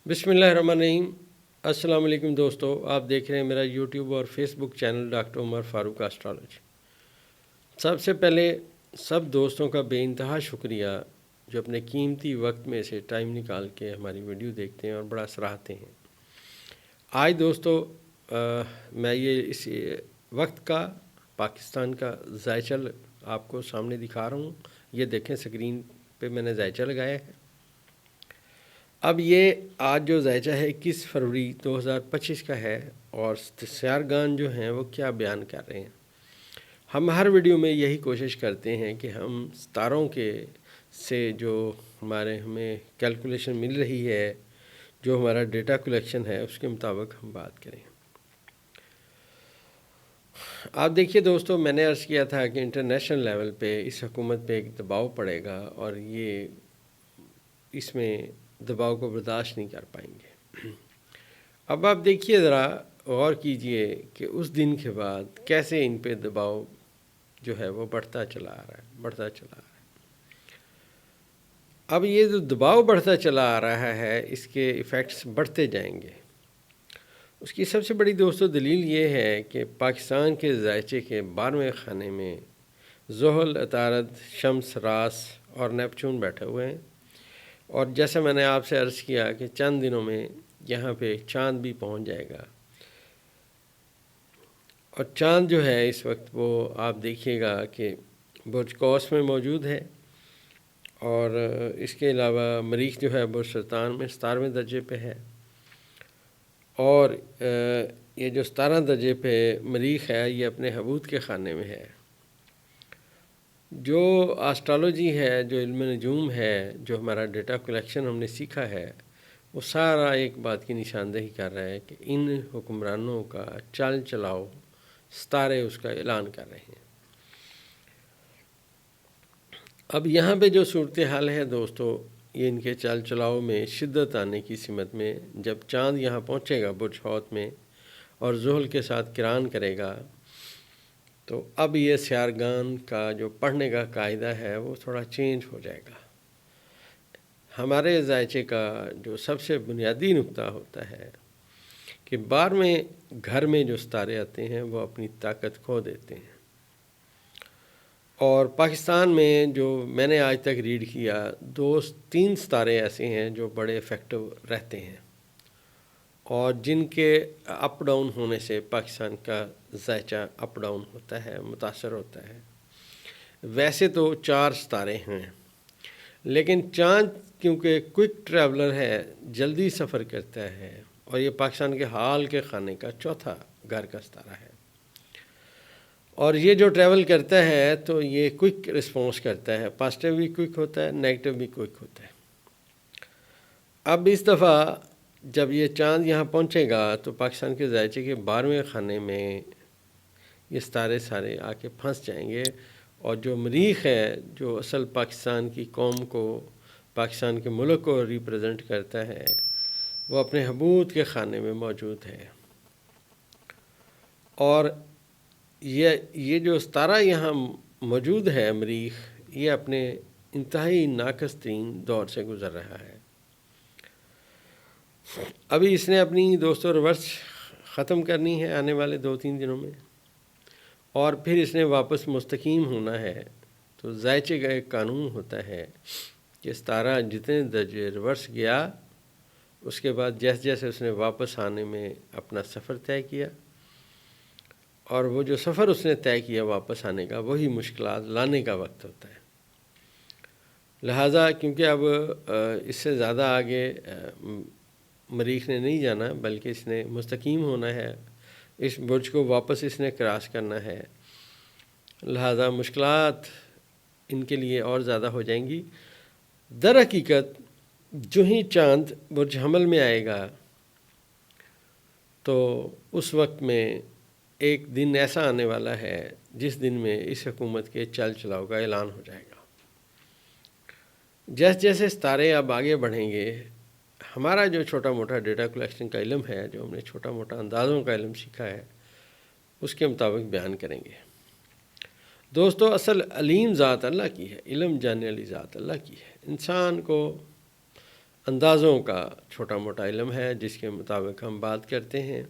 बिस्मिल्लाहिर्रहमानिर्रहीम। अस्सलाम वालेकुम दोस्तों, आप देख रहे हैं मेरा यूट्यूब और Facebook channel doctor Umar Farooq astrology. सबसे पहले सब दोस्तों का बेइंतहा शुक्रिया जो अपने कीमती वक्त में से टाइम निकाल के हमारी वीडियो देखते हैं और बड़ा सराहते हैं। आज दोस्तों मैं ये इस वक्त का पाकिस्तान का जायचा आपको सामने दिखा रहा हूँ। ये देखें, स्क्रीन पे मैंने जायचा लगाया है। अब ये आज जो जायचा है 21 फरवरी 2025 का है और सियारगान जो हैं वो क्या बयान कर रहे हैं। हम हर वीडियो में यही कोशिश करते हैं कि हम सितारों के से जो हमें कैलकुलेशन मिल रही है, जो हमारा डेटा कलेक्शन है, उसके मुताबिक हम बात करें। आप देखिए दोस्तों, मैंने अर्ज़ किया था कि इंटरनेशनल लेवल पे इस हुकूमत पे एक दबाव पड़ेगा और ये इसमें दबाव को बर्दाश्त नहीं कर पाएंगे। अब आप देखिए, ज़रा गौर कीजिए कि उस दिन के बाद कैसे इन पे दबाव जो है वो बढ़ता चला आ रहा है। अब ये जो दबाव बढ़ता चला आ रहा है, इसके इफ़ेक्ट्स बढ़ते जाएंगे। उसकी सबसे बड़ी दोस्तों दलील ये है कि पाकिस्तान के जायचे के 12वें खाने में ज़ुहल, अतारद, शम्स, रास और नेपचून बैठे हुए हैं। और जैसे मैंने आपसे अर्ज़ किया कि चंद दिनों में यहाँ पे चाँद भी पहुँच जाएगा। और चाँद जो है इस वक्त वो आप देखिएगा कि बुर्ज कौस में मौजूद है और इसके अलावा मरीख जो है बुर्ज सरतान में 17वें दर्जे पे है। और ये जो 17 दर्जे पे मरीख है ये अपने हबूत के ख़ाने में है। जो एस्ट्रोलॉजी है, जो इल्म नजूम है, जो हमारा डेटा कलेक्शन हमने सीखा है, वो सारा एक बात की निशानदेही कर रहा है कि इन हुक्मरानों का चाल चलाओ सितारे उसका ऐलान कर रहे हैं। अब यहाँ पे जो सूरत हाल है दोस्तों, ये इनके चाल चलाओ में शिद्दत आने की सिमत में, जब चाँद यहाँ पहुँचेगा बुर्ज हौत में और ज़ुहल के साथ किरान करेगा, तो अब ये सियारगान का जो पढ़ने का कायदा है वो थोड़ा चेंज हो जाएगा। हमारे जायचे का जो सबसे बुनियादी नुक्ता होता है कि 12वें घर में जो सितारे आते हैं वो अपनी ताकत खो देते हैं। और पाकिस्तान में जो मैंने आज तक रीड किया, 2-3 सितारे ऐसे हैं जो बड़े इफ़ेक्टिव रहते हैं और जिनके अप डाउन होने से पाकिस्तान का जायचा अप डाउन होता है, मुतासर होता है। वैसे तो 4 सितारे हैं, लेकिन चाँद क्योंकि क्विक ट्रैवलर है, जल्दी सफ़र करता है और ये पाकिस्तान के हाल के ख़ाने का चौथा घर का सितारा है। और ये जो ट्रैवल करता है तो ये क्विक रिस्पॉन्स करता है, पॉजिटिव भी क्विक होता है, नेगेटिव भी क्विक होता है। अब इस दफ़ा जब ये चाँद यहाँ पहुँचेगा तो पाकिस्तान के जायचे के 12वें खाने में ये सितारे सारे आके फंस जाएंगे और जो मरीख है, जो असल पाकिस्तान की कौम को, पाकिस्तान के मुल्क को रिप्रेजेंट करता है, वो अपने हबूत के खाने में मौजूद है। और ये जो सितारा यहाँ मौजूद है मरीख, ये अपने इंतहाई नाक़िस तरीन दौर से गुज़र रहा है। अभी इसने अपनी दोस्तों रिवर्स ख़त्म करनी है आने वाले 2-3 दिनों में और फिर इसने वापस मुस्तकीम होना है। तो जायचे का एक कानून होता है कि सितारा जितने दर्जे रिवर्स गया, उसके बाद जैसे जैसे उसने वापस आने में अपना सफ़र तय किया और वो जो सफ़र उसने तय किया वापस आने का, वही मुश्किलात लाने का वक्त होता है। लिहाजा क्योंकि अब इससे ज़्यादा आगे मरीख ने नहीं जाना, बल्कि इसने मुस्तकीम होना है, इस बुर्ज को वापस इसने क्रॉस करना है, लिहाजा मुश्किलात इनके लिए और ज़्यादा हो जाएंगी। दर हकीकत जो ही चाँद बुर्ज हमल में आएगा तो उस वक्त में एक दिन ऐसा आने वाला है जिस दिन में इस हुकूमत के चल चलाव का ऐलान हो जाएगा। जैसे जैसे सितारे अब आगे बढ़ेंगे, ہمارا جو چھوٹا موٹا ڈیٹا کلیکشن کا علم ہے، جو ہم نے چھوٹا موٹا اندازوں کا علم سیکھا ہے، اس کے مطابق بیان کریں گے۔ دوستو، اصل علیم ذات اللہ کی ہے، علم جاننے والی ذات اللہ کی ہے۔ انسان کو اندازوں کا چھوٹا موٹا علم ہے جس کے مطابق ہم بات کرتے ہیں۔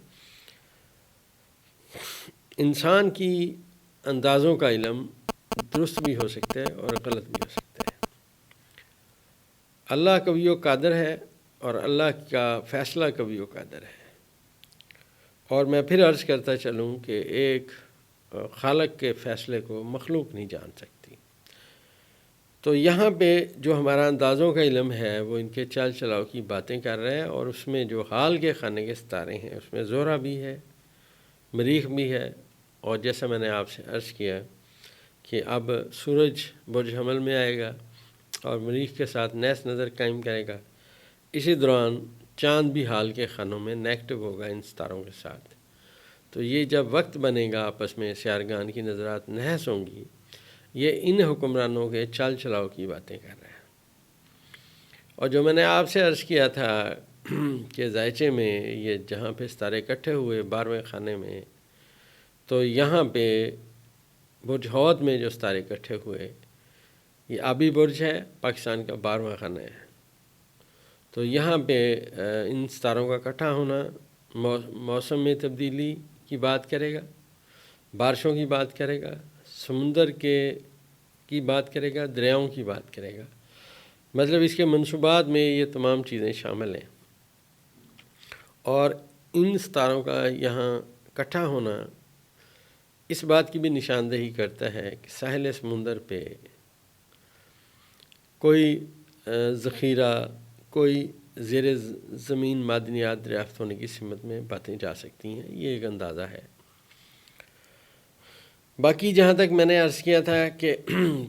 انسان کی اندازوں کا علم درست بھی ہو سکتا ہے اور غلط بھی ہو سکتا ہے۔ اللہ قوی و قادر ہے اور اللہ کا فیصلہ قوی و قادر ہے۔ اور میں پھر عرض کرتا چلوں کہ ایک خالق کے فیصلے کو مخلوق نہیں جان سکتی۔ تو یہاں پہ جو ہمارا اندازوں کا علم ہے وہ ان کے چال چلاؤ کی باتیں کر رہا ہے، اور اس میں جو حال کے خانے کے ستارے ہیں اس میں زہرہ بھی ہے، مریخ بھی ہے، اور جیسا میں نے آپ سے عرض کیا کہ اب سورج برج حمل میں آئے گا اور مریخ کے ساتھ نیس نظر قائم کرے گا۔ اسی دوران چاند بھی حال کے خانوں میں نیگیٹو ہوگا ان ستاروں کے ساتھ۔ تو یہ جب وقت بنے گا آپس میں سیارگان کی نظرات نحس ہوں گی، یہ ان حکمرانوں کے چال چلاؤ کی باتیں کر رہے ہیں۔ اور جو میں نے آپ سے عرض کیا تھا کہ زائچے میں یہ جہاں پہ ستارے اکٹھے ہوئے 12ویں خانے میں، تو یہاں پہ برج حوت میں جو ستارے اکٹھے ہوئے، یہ آبی برج ہے، پاکستان کا 12واں خانہ ہے۔ تو یہاں پہ ان ستاروں کا اکٹھا ہونا موسم میں تبدیلی کی بات کرے گا، بارشوں کی بات کرے گا، سمندر کی بات کرے گا، دریاؤں کی بات کرے گا۔ مطلب اس کے منصوبات میں یہ تمام چیزیں شامل ہیں۔ اور ان ستاروں کا یہاں اکٹھا ہونا اس بات کی بھی نشاندہی کرتا ہے کہ ساحل سمندر پہ کوئی ذخیرہ، کوئی زیر زمین معدنیات دریافت ہونے کی سمت میں باتیں جا سکتی ہیں، یہ ایک اندازہ ہے۔ باقی جہاں تک میں نے عرض کیا تھا کہ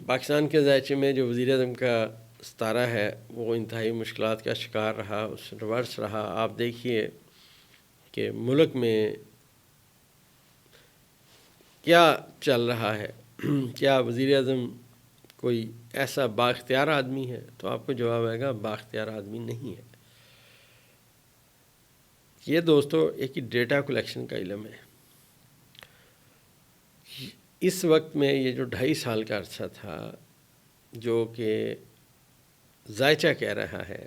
پاکستان کے زائچے میں جو وزیر اعظم کا ستارہ ہے وہ انتہائی مشکلات کا شکار رہا، اس ریورس رہا۔ آپ دیکھیے کہ ملک میں کیا چل رہا ہے، کیا وزیر اعظم کوئی ایسا بااختیار آدمی ہے؟ تو آپ کو جواب آئے گا بااختیار آدمی نہیں ہے۔ یہ دوستو ایک ڈیٹا کلیکشن کا علم ہے۔ اس وقت میں یہ جو 2.5 سال کا عرصہ تھا، جو کہ زائچہ کہہ رہا ہے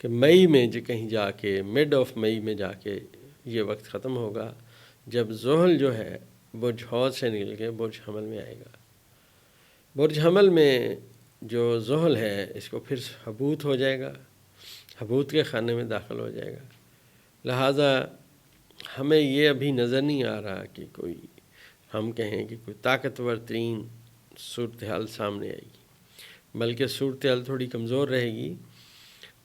کہ مئی میں کہیں جا کے مڈ آف مئی میں جا کے یہ وقت ختم ہوگا جب زحل جو ہے برج حوت سے نکل کے برج حمل میں آئے گا۔ برج حمل میں جو زحل ہے اس کو پھر حبوط ہو جائے گا، حبوط کے خانے میں داخل ہو جائے گا۔ لہٰذا ہمیں یہ ابھی نظر نہیں آ رہا کہ کوئی ہم کہیں کہ کوئی طاقتور ترین صورتحال سامنے آئے گی، بلکہ صورتحال تھوڑی کمزور رہے گی۔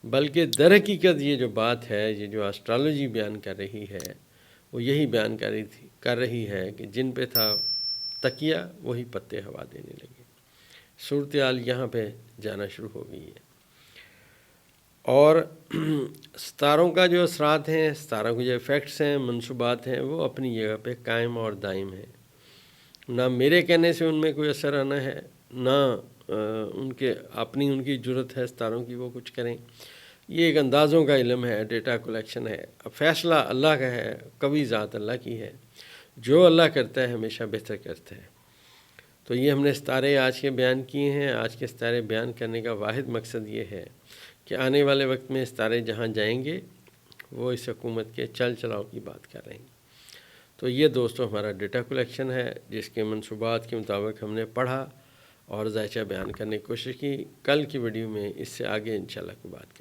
بلکہ در حقیقت یہ جو بات ہے، یہ جو اسٹرالوجی بیان کر رہی ہے، وہ یہی بیان کر رہی ہے کہ جن پہ تھا تکیہ وہی پتے ہوا دینے لگے۔ صورتحال یہاں پہ جانا شروع ہو گئی ہے۔ اور ستاروں کا جو اثرات ہیں، ستاروں کے جو ایفیکٹس ہیں، منصوبات ہیں، وہ اپنی جگہ پہ قائم اور دائم ہیں۔ نہ میرے کہنے سے ان میں کوئی اثر آنا ہے، نہ ان کی جرت ہے ستاروں کی وہ کچھ کریں۔ یہ ایک اندازوں کا علم ہے، ڈیٹا کلیکشن ہے۔ فیصلہ اللہ کا ہے، قوی ذات اللہ کی ہے۔ جو اللہ کرتا ہے ہمیشہ بہتر کرتا ہے۔ تو یہ ہم نے ستارے آج کے بیان کیے ہیں۔ آج کے ستارے بیان کرنے کا واحد مقصد یہ ہے کہ آنے والے وقت میں ستارے جہاں جائیں گے وہ اس حکومت کے چل چلاؤ کی بات کر رہے ہیں۔ تو یہ دوستو ہمارا ڈیٹا کلیکشن ہے، جس کے منصوبات کے مطابق ہم نے پڑھا اور زائچہ بیان کرنے کی کوشش کی۔ کل کی ویڈیو میں اس سے آگے انشاءاللہ کوئی بات کریں۔